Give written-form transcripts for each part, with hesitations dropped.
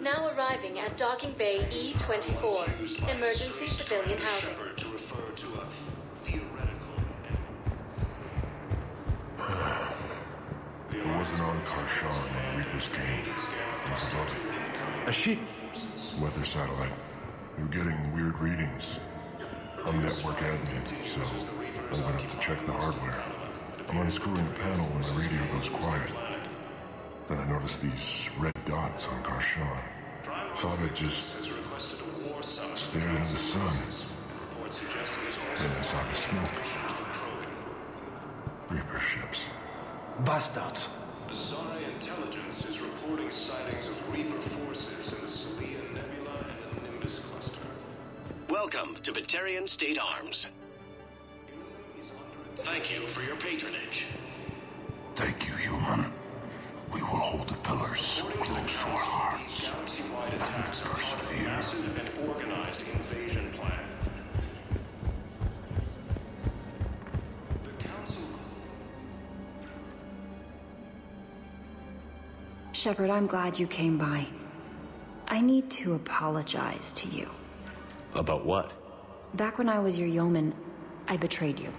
Now arriving at Docking Bay E24, emergency civilian housing. To refer to a theoretical. It wasn't on Karshan when the Reapers came. It was above it. A ship? Weather satellite. We were getting weird readings. I'm network admin, so I went up to check the hardware. I'm unscrewing the panel when the radio goes quiet. Then I noticed these red dots on Karshan. Thought I'd just stared into the sun. Then I saw the smoke. Reaper ships. Bastards. Bizarre intelligence is reporting sightings of Reaper forces in the Selene Nebula and the Nimbus cluster. Welcome to Batarian State Arms. Thank you for your patronage. Thank you, human. We will hold the pillars close to our hearts Galaxy-wide and attacks are part of a persevere. massive and organized invasion plan. The Council... Shepard, I'm glad you came by. I need to apologize to you. About what? Back when I was your yeoman, I betrayed you.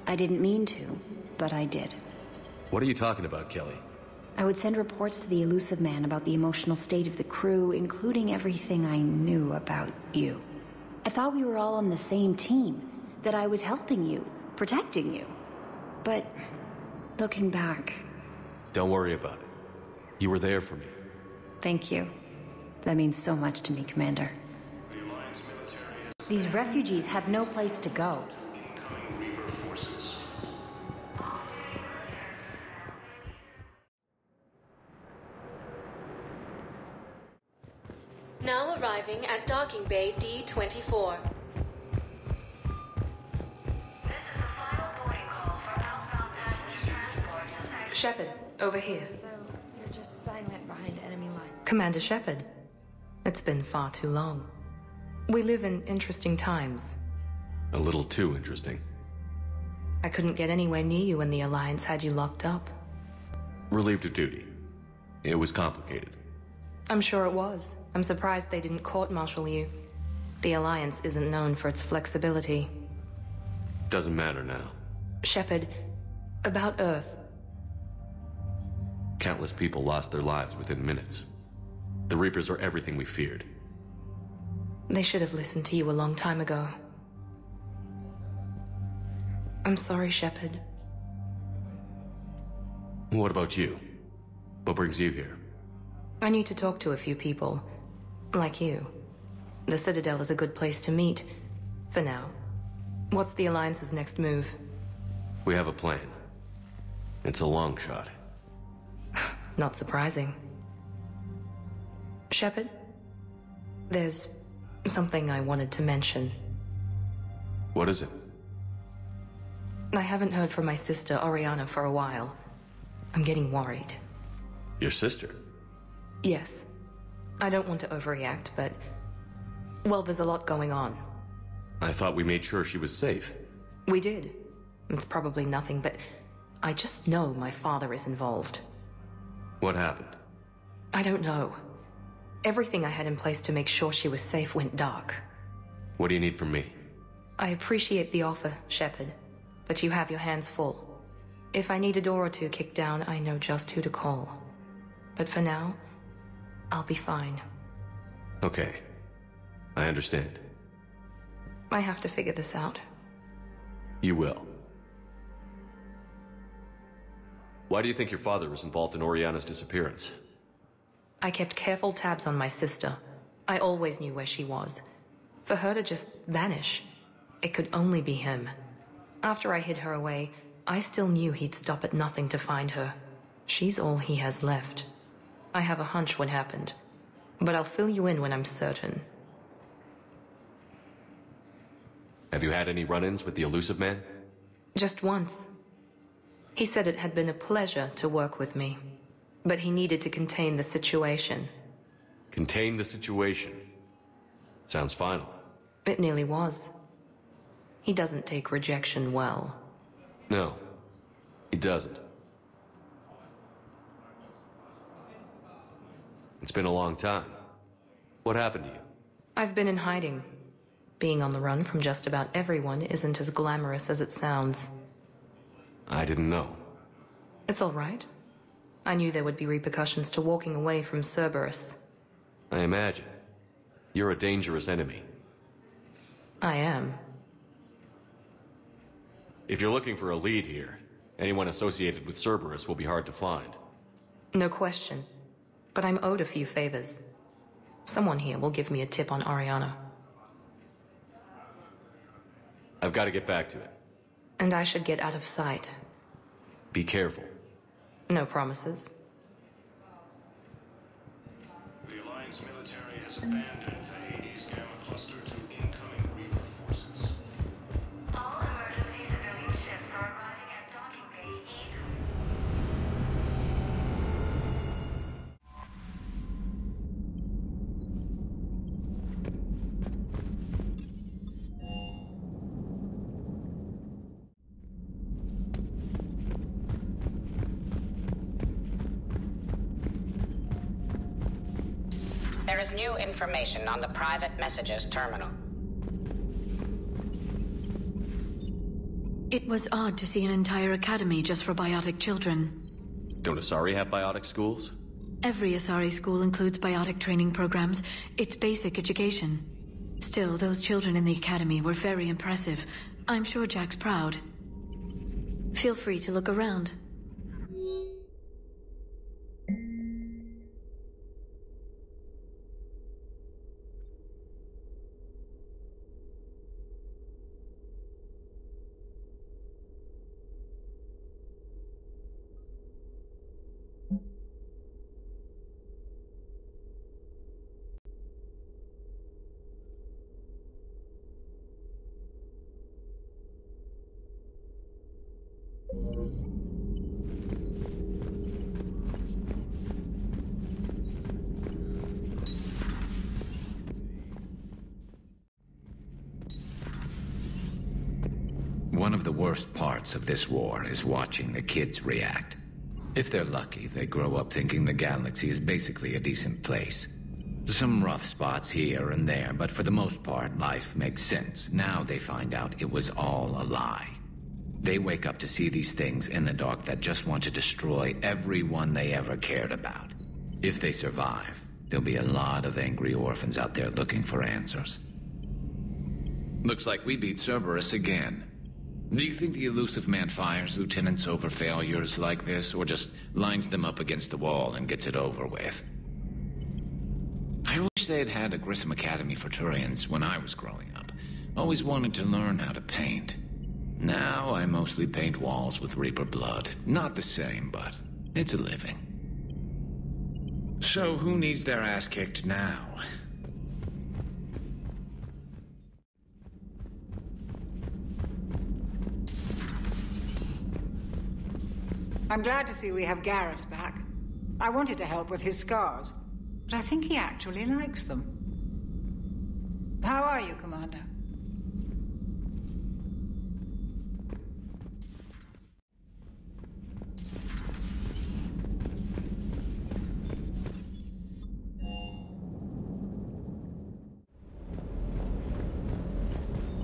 I didn't mean to, but I did. What are you talking about, Kelly? I would send reports to the Elusive Man about the emotional state of the crew, including everything I knew about you. I thought we were all on the same team, that I was helping you, protecting you. But, looking back... Don't worry about it. You were there for me. Thank you. That means so much to me, Commander. These refugees have no place to go. Now arriving at Docking Bay D24. Shepard, over here. So, you're just silent behind enemy lines. Commander Shepard. It's been far too long. We live in interesting times. A little too interesting. I couldn't get anywhere near you when the Alliance had you locked up. Relieved of duty. It was complicated. I'm sure it was. I'm surprised they didn't court-martial you. The Alliance isn't known for its flexibility. Doesn't matter now. Shepard, about Earth. Countless people lost their lives within minutes. The Reapers are everything we feared. They should have listened to you a long time ago. I'm sorry, Shepard. What about you? What brings you here? I need to talk to a few people. Like you. The Citadel is a good place to meet. For now. What's the Alliance's next move? We have a plan. It's a long shot. Not surprising. Shepard? There's something I wanted to mention. What is it? I haven't heard from my sister, Oriana, for a while. I'm getting worried. Your sister? Yes. I don't want to overreact, but... well, there's a lot going on. I thought we made sure she was safe. We did. It's probably nothing, but I just know my father is involved. What happened? I don't know. Everything I had in place to make sure she was safe went dark. What do you need from me? I appreciate the offer, Shepard, but you have your hands full. If I need a door or two kicked down, I know just who to call. But for now, I'll be fine. Okay. I understand. I have to figure this out. You will. Why do you think your father was involved in Oriana's disappearance? I kept careful tabs on my sister. I always knew where she was. For her to just vanish, it could only be him. After I hid her away, I still knew he'd stop at nothing to find her. She's all he has left. I have a hunch what happened, but I'll fill you in when I'm certain. Have you had any run-ins with the Elusive Man? Just once. He said it had been a pleasure to work with me, but he needed to contain the situation. Contain the situation. Sounds final. It nearly was. He doesn't take rejection well. No, he doesn't. It's been a long time. What happened to you? I've been in hiding. Being on the run from just about everyone isn't as glamorous as it sounds. I didn't know. It's all right. I knew there would be repercussions to walking away from Cerberus. I imagine. You're a dangerous enemy. I am. If you're looking for a lead here, anyone associated with Cerberus will be hard to find. No question. But I'm owed a few favors. Someone here will give me a tip on Ariana. I've got to get back to it. And I should get out of sight. Be careful. No promises. The Alliance military has abandoned the Hades Gamma cluster to incoming Reaper forces. All emergency civilian ships are arriving at docking bay E. There is new information on the private messages terminal. It was odd to see an entire academy just for biotic children. Don't Asari have biotic schools? Every Asari school includes biotic training programs. It's basic education. Still, those children in the academy were very impressive. I'm sure Jack's proud. Feel free to look around. One of the worst parts of this war is watching the kids react. If they're lucky, they grow up thinking the galaxy is basically a decent place. Some rough spots here and there, but for the most part, life makes sense. Now they find out it was all a lie. They wake up to see these things in the dark that just want to destroy everyone they ever cared about. If they survive, there'll be a lot of angry orphans out there looking for answers. Looks like we beat Cerberus again. Do you think the elusive man fires lieutenants over failures like this, or just lines them up against the wall and gets it over with? I wish they had a Grissom Academy for Turians when I was growing up. Always wanted to learn how to paint. Now I mostly paint walls with Reaper blood. Not the same, but it's a living. So who needs their ass kicked now? I'm glad to see we have Garrus back. I wanted to help with his scars, but I think he actually likes them. How are you, Commander?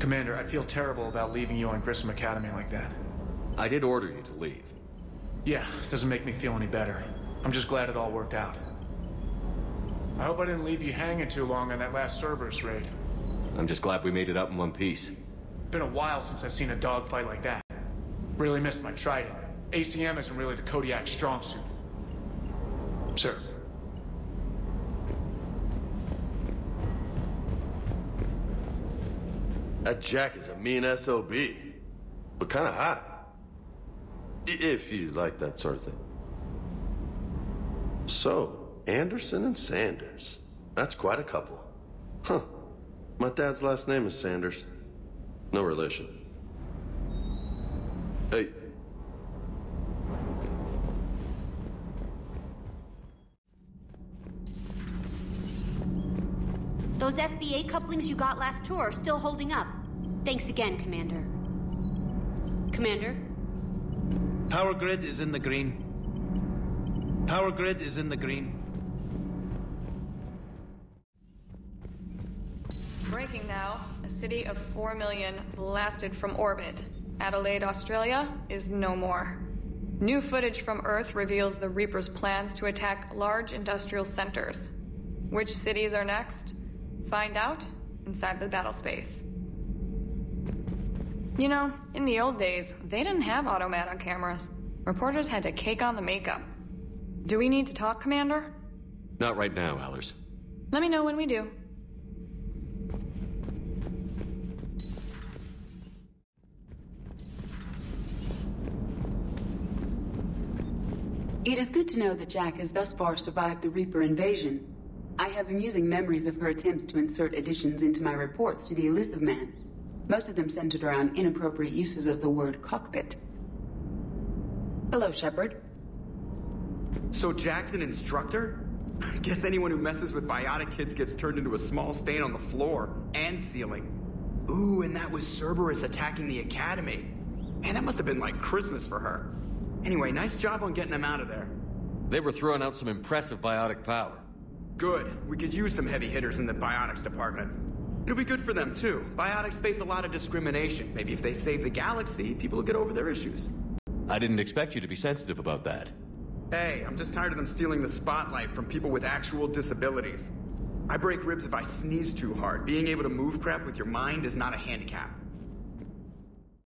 Commander, I feel terrible about leaving you on Grissom Academy like that. I did order you to leave. Yeah, doesn't make me feel any better. I'm just glad it all worked out. I hope I didn't leave you hanging too long on that last Cerberus raid. I'm just glad we made it out in one piece. Been a while since I've seen a dogfight like that. Really missed my trident. ACM isn't really the Kodiak strong suit. Sir. That Jack is a mean SOB, but kind of hot. If you like that sort of thing. So, Anderson and Sanders. That's quite a couple. Huh. My dad's last name is Sanders. No relation. Hey. Those FBA couplings you got last tour are still holding up. Thanks again, Commander. Commander? Power grid is in the green. Power grid is in the green. Breaking now. A city of 4 million blasted from orbit. Adelaide, Australia is no more. New footage from Earth reveals the Reapers' plans to attack large industrial centers. Which cities are next? Find out inside the battle space. You know, in the old days, they didn't have automatic cameras. Reporters had to cake on the makeup. Do we need to talk, Commander? Not right now, Allers. Let me know when we do. It is good to know that Jack has thus far survived the Reaper invasion. I have amusing memories of her attempts to insert additions into my reports to the Elusive Man. Most of them centered around inappropriate uses of the word cockpit. Hello, Shepard. So Jack's an instructor? I guess anyone who messes with biotic kids gets turned into a small stain on the floor and ceiling. Ooh, and that was Cerberus attacking the Academy. Man, that must have been like Christmas for her. Anyway, nice job on getting them out of there. They were throwing out some impressive biotic power. Good. We could use some heavy hitters in the biotics department. It'll be good for them, too. Biotics face a lot of discrimination. Maybe if they save the galaxy, people will get over their issues. I didn't expect you to be sensitive about that. Hey, I'm just tired of them stealing the spotlight from people with actual disabilities. I break ribs if I sneeze too hard. Being able to move crap with your mind is not a handicap.